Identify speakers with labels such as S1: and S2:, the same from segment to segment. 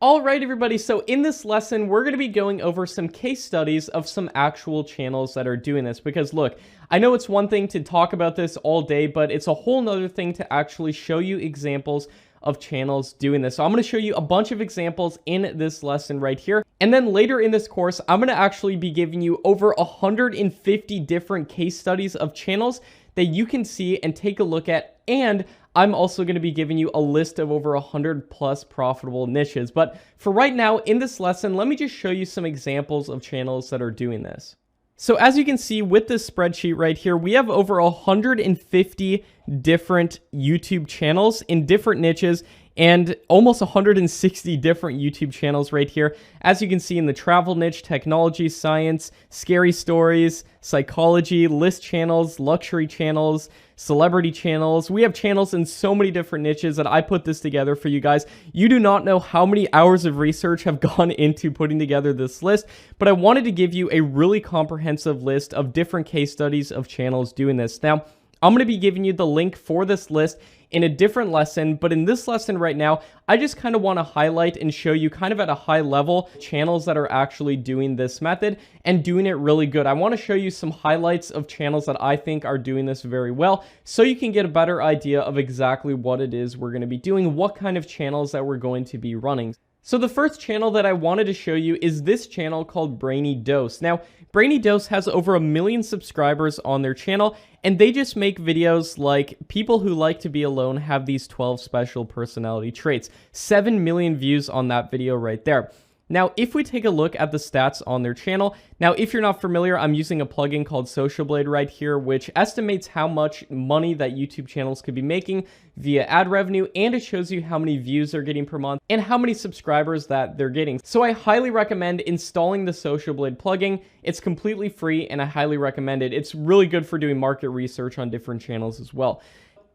S1: All right, everybody. So in this lesson, we're going to be going over some case studies of some actual channels that are doing this. Because look, I know it's one thing to talk about this all day, but it's a whole nother thing to actually show you examples of channels doing this. So I'm going to show you a bunch of examples in this lesson right here. And then later in this course, I'm going to actually be giving you over 150 different case studies of channels that you can see and take a look at. And I'm also going to be giving you a list of over 100 plus profitable niches. But for right now, in this lesson, let me just show you some examples of channels that are doing this. So as you can see with this spreadsheet right here, we have over 150 different YouTube channels in different niches and almost 160 different YouTube channels right here. As you can see in the travel niche, technology, science, scary stories, psychology, list channels, luxury channels, celebrity channels. We have channels in so many different niches that I put this together for you guys. You do not know how many hours of research have gone into putting together this list, but I wanted to give you a really comprehensive list of different case studies of channels doing this. Now, I'm going to be giving you the link for this list in a different lesson, but in this lesson right now, I just kind of want to highlight and show you kind of at a high level channels that are actually doing this method and doing it really good. I want to show you some highlights of channels that I think are doing this very well so you can get a better idea of exactly what it is we're going to be doing, what kind of channels that we're going to be running. So the first channel that I wanted to show you is this channel called Brainy Dose. Now, Brainy Dose has over 1 million subscribers on their channel, and they just make videos like people who like to be alone have these 12 special personality traits. 7 million views on that video right there. Now, if we take a look at the stats on their channel, now if you're not familiar, I'm using a plugin called Social Blade right here, which estimates how much money that YouTube channels could be making via ad revenue, and it shows you how many views they're getting per month and how many subscribers that they're getting. So I highly recommend installing the Social Blade plugin. It's completely free and I highly recommend it. It's really good for doing market research on different channels as well.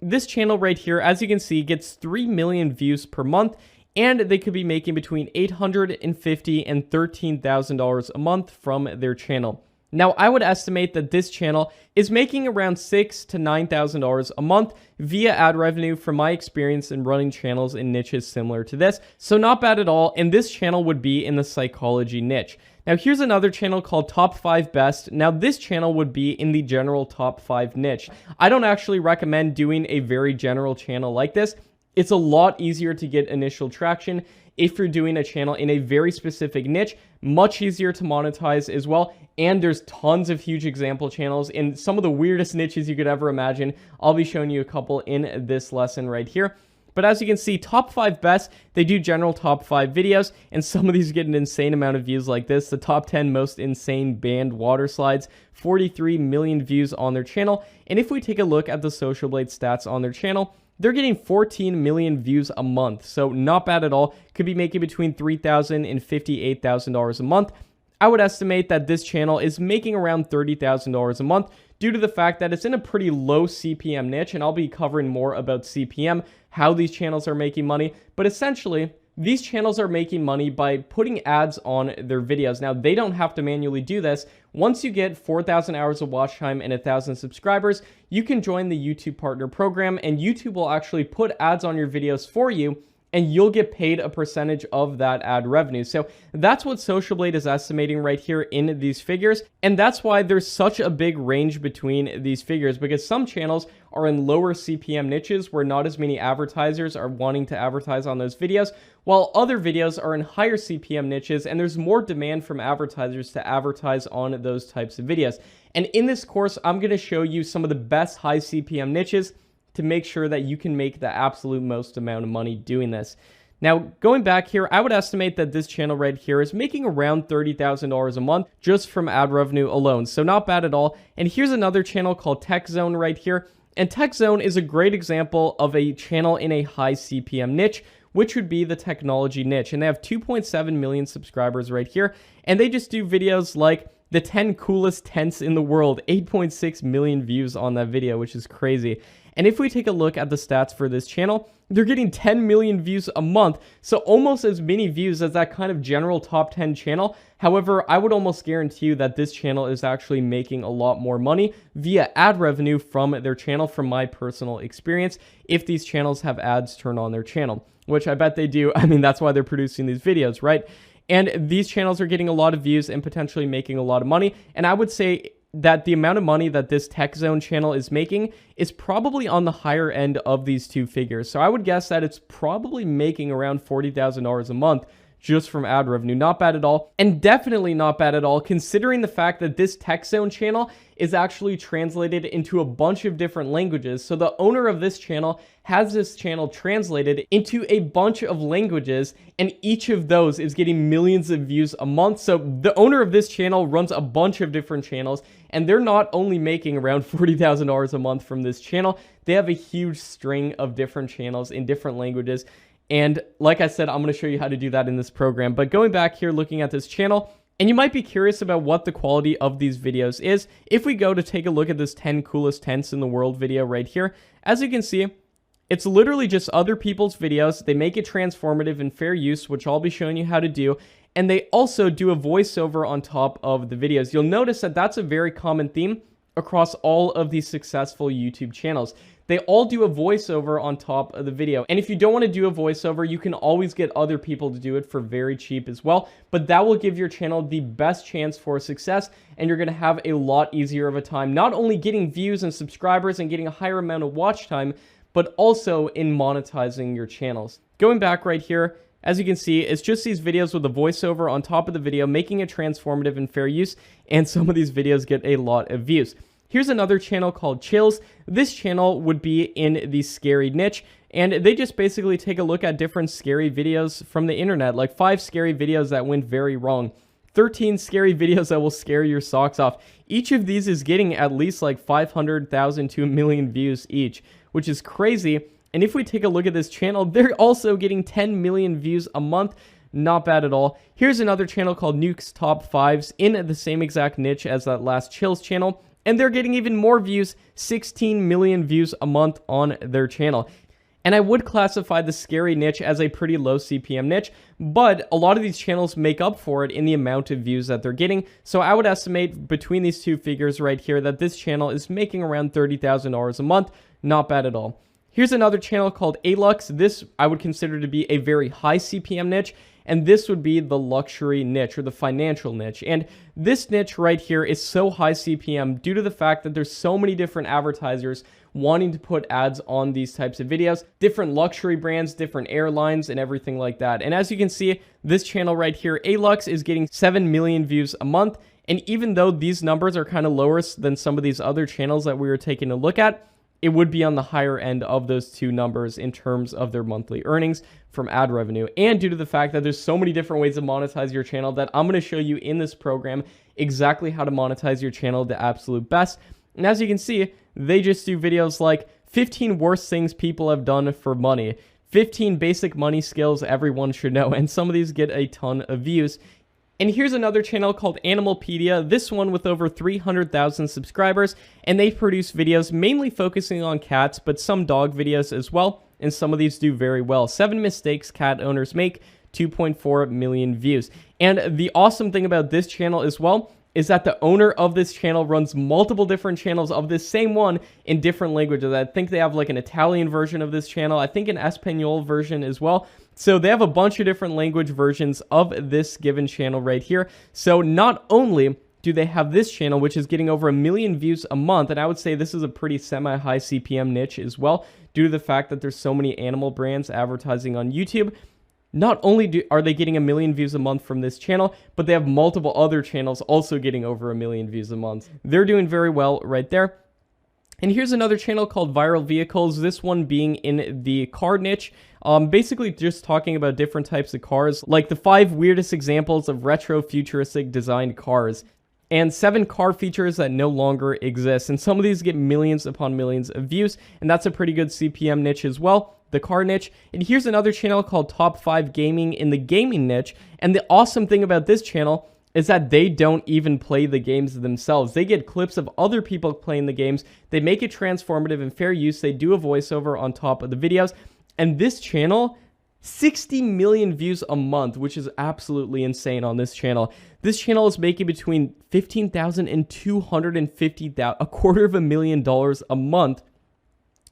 S1: This channel right here, as you can see, gets 3 million views per month, and they could be making between $850 and $13,000 a month from their channel. Now, I would estimate that this channel is making around $6,000 to $9,000 a month via ad revenue from my experience in running channels in niches similar to this. So not bad at all, and this channel would be in the psychology niche. Now, here's another channel called Top 5 Best. Now, this channel would be in the general top 5 niche. I don't actually recommend doing a very general channel like this. It's a lot easier to get initial traction if you're doing a channel in a very specific niche, much easier to monetize as well. And there's tons of huge example channels in some of the weirdest niches you could ever imagine. I'll be showing you a couple in this lesson right here. But as you can see, Top 5 Best, they do general top 5 videos, and some of these get an insane amount of views like this. The top 10 most insane banned water slides, 43 million views on their channel. And if we take a look at the Social Blade stats on their channel, they're getting 14 million views a month, so not bad at all. Could be making between $3,000 and $58,000 a month. I would estimate that this channel is making around $30,000 a month due to the fact that it's in a pretty low CPM niche, and I'll be covering more about CPM, how these channels are making money. But essentially, these channels are making money by putting ads on their videos. Now, they don't have to manually do this. Once you get 4,000 hours of watch time and 1,000 subscribers, you can join the YouTube Partner Program, and YouTube will actually put ads on your videos for you, and you'll get paid a percentage of that ad revenue. So that's what Social Blade is estimating right here in these figures. And that's why there's such a big range between these figures, because some channels are in lower CPM niches where not as many advertisers are wanting to advertise on those videos, while other videos are in higher CPM niches and there's more demand from advertisers to advertise on those types of videos. And in this course, I'm going to show you some of the best high CPM niches to make sure that you can make the absolute most amount of money doing this. Now, going back here, I would estimate that this channel right here is making around $30,000 a month just from ad revenue alone. So not bad at all. And here's another channel called Tech Zone right here. And Tech Zone is a great example of a channel in a high CPM niche, which would be the technology niche. And they have 2.7 million subscribers right here. And they just do videos like the 10 coolest tents in the world, 8.6 million views on that video, which is crazy. And if we take a look at the stats for this channel, they're getting 10 million views a month, so almost as many views as that kind of general top 10 channel. However, I would almost guarantee you that this channel is actually making a lot more money via ad revenue from their channel, from my personal experience, if these channels have ads turned on their channel. which I bet they do. I mean, that's why they're producing these videos, right? And these channels are getting a lot of views and potentially making a lot of money. And I would say that the amount of money that this Tech Zone channel is making is probably on the higher end of these two figures. So I would guess that it's probably making around $40,000 a month just from ad revenue. Not bad at all, and definitely not bad at all considering the fact that this Tech Zone channel is actually translated into a bunch of different languages. So the owner of this channel has this channel translated into a bunch of languages, and each of those is getting millions of views a month. So the owner of this channel runs a bunch of different channels, and they're not only making around $40,000 a month from this channel, they have a huge string of different channels in different languages. And like I said, I'm going to show you how to do that in this program. But going back here, looking at this channel, and you might be curious about what the quality of these videos is. If we go to take a look at this 10 coolest tents in the world video right here, as you can see, it's literally just other people's videos. They make it transformative and fair use, which I'll be showing you how to do. And they also do a voiceover on top of the videos. You'll notice that that's a very common theme across all of these successful YouTube channels. They all do a voiceover on top of the video. And if you don't want to do a voiceover, you can always get other people to do it for very cheap as well. But that will give your channel the best chance for success, and you're going to have a lot easier of a time, not only getting views and subscribers and getting a higher amount of watch time, but also in monetizing your channels. Going back right here, as you can see, it's just these videos with a voiceover on top of the video, making it transformative and fair use, and some of these videos get a lot of views. Here's another channel called Chills. This channel would be in the scary niche, and they just basically take a look at different scary videos from the internet, like 5 scary videos that went very wrong, 13 scary videos that will scare your socks off. Each of these is getting at least like 500,000 to 1 million views each, which is crazy. And if we take a look at this channel, they're also getting 10 million views a month. Not bad at all. Here's another channel called Nuke's Top 5s in the same exact niche as that last Chills channel, and they're getting even more views, 16 million views a month on their channel. And I would classify the scary niche as a pretty low CPM niche, but a lot of these channels make up for it in the amount of views that they're getting. So I would estimate between these two figures right here that this channel is making around $30,000 a month. Not bad at all. Here's another channel called Alux. This I would consider to be a very high CPM niche, and this would be the luxury niche or the financial niche. And this niche right here is so high CPM due to the fact that there's so many different advertisers wanting to put ads on these types of videos, different luxury brands, different airlines, and everything like that. And as you can see, this channel right here, Alux, is getting 7 million views a month. And even though these numbers are kind of lower than some of these other channels that we were taking a look at, it would be on the higher end of those two numbers in terms of their monthly earnings from ad revenue. And due to the fact that there's so many different ways to monetize your channel that I'm going to show you in this program exactly how to monetize your channel the absolute best. And as you can see, they just do videos like 15 worst things people have done for money, 15 basic money skills everyone should know, and some of these get a ton of views. And here's another channel called Animalpedia, this one with over 300,000 subscribers, and they produce videos mainly focusing on cats, but some dog videos as well, and some of these do very well. 7 mistakes cat owners make, 2.4 million views. And the awesome thing about this channel as well is that the owner of this channel runs multiple different channels of this same one in different languages. I think they have like an Italian version of this channel, I think an Espanol version as well. So they have a bunch of different language versions of this given channel right here. So not only do they have this channel, which is getting over 1 million views a month, and I would say this is a pretty semi-high CPM niche as well, due to the fact that there's so many animal brands advertising on YouTube. Not only are they getting 1 million views a month from this channel, but they have multiple other channels also getting over 1 million views a month. They're doing very well right there. And here's another channel called Viral Vehicles, this one being in the car niche. Basically just talking about different types of cars, like the 5 weirdest examples of retro futuristic designed cars, and 7 car features that no longer exist. And some of these get millions upon millions of views, and that's a pretty good CPM niche as well, the car niche. And here's another channel called Top 5 Gaming in the gaming niche. And the awesome thing about this channel is that they don't even play the games themselves. They get clips of other people playing the games. They make it transformative and fair use. They do a voiceover on top of the videos. And this channel, 60 million views a month, which is absolutely insane on this channel. This channel is making between $15,000 and $250,000, $250,000 a month.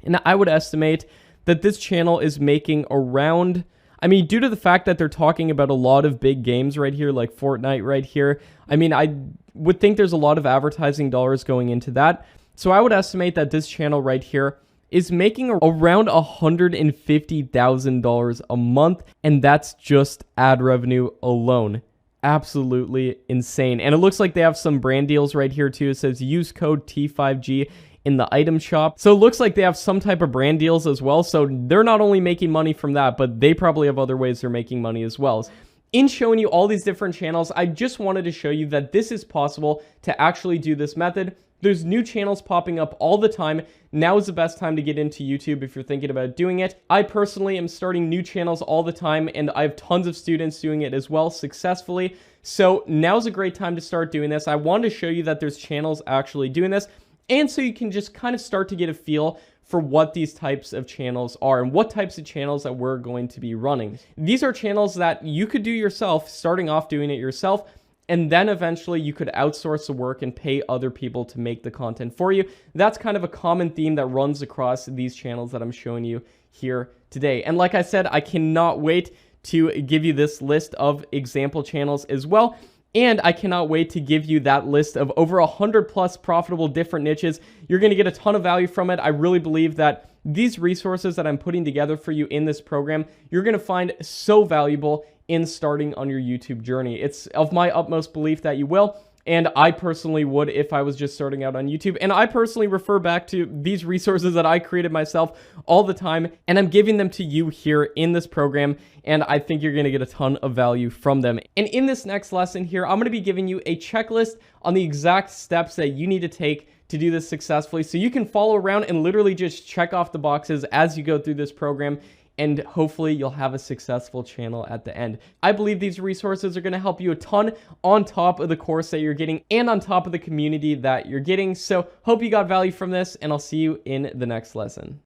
S1: And I would estimate that this channel is making around, I mean, due to the fact that they're talking about a lot of big games right here, like Fortnite right here, I mean, I would think there's a lot of advertising dollars going into that. So I would estimate that this channel right here is making around $150,000 a month, and that's just ad revenue alone. Absolutely insane. And it looks like they have some brand deals right here too. It says use code T5G in the item shop. So it looks like they have some type of brand deals as well. So they're not only making money from that, but they probably have other ways they're making money as well. In showing you all these different channels, I just wanted to show you that this is possible to actually do this method. There's new channels popping up all the time. Now is the best time to get into YouTube if you're thinking about doing it. I personally am starting new channels all the time, and I have tons of students doing it as well successfully. So now's a great time to start doing this. I wanted to show you that there's channels actually doing this, and so you can just kind of start to get a feel for what these types of channels are and what types of channels that we're going to be running. These are channels that you could do yourself, starting off doing it yourself, and then eventually you could outsource the work and pay other people to make the content for you. That's kind of a common theme that runs across these channels that I'm showing you here today. And like I said, I cannot wait to give you this list of example channels as well. And I cannot wait to give you that list of over 100 plus profitable different niches. You're going to get a ton of value from it. I really believe that these resources that I'm putting together for you in this program, you're going to find so valuable in starting on your YouTube journey. It's of my utmost belief that you will. And I personally would if I was just starting out on YouTube. And I personally refer back to these resources that I created myself all the time. And I'm giving them to you here in this program. And I think you're going to get a ton of value from them. And in this next lesson here, I'm going to be giving you a checklist on the exact steps that you need to take to do this successfully. So you can follow around and literally just check off the boxes as you go through this program. And hopefully you'll have a successful channel at the end. I believe these resources are going to help you a ton on top of the course that you're getting and on top of the community that you're getting. So hope you got value from this, and I'll see you in the next lesson.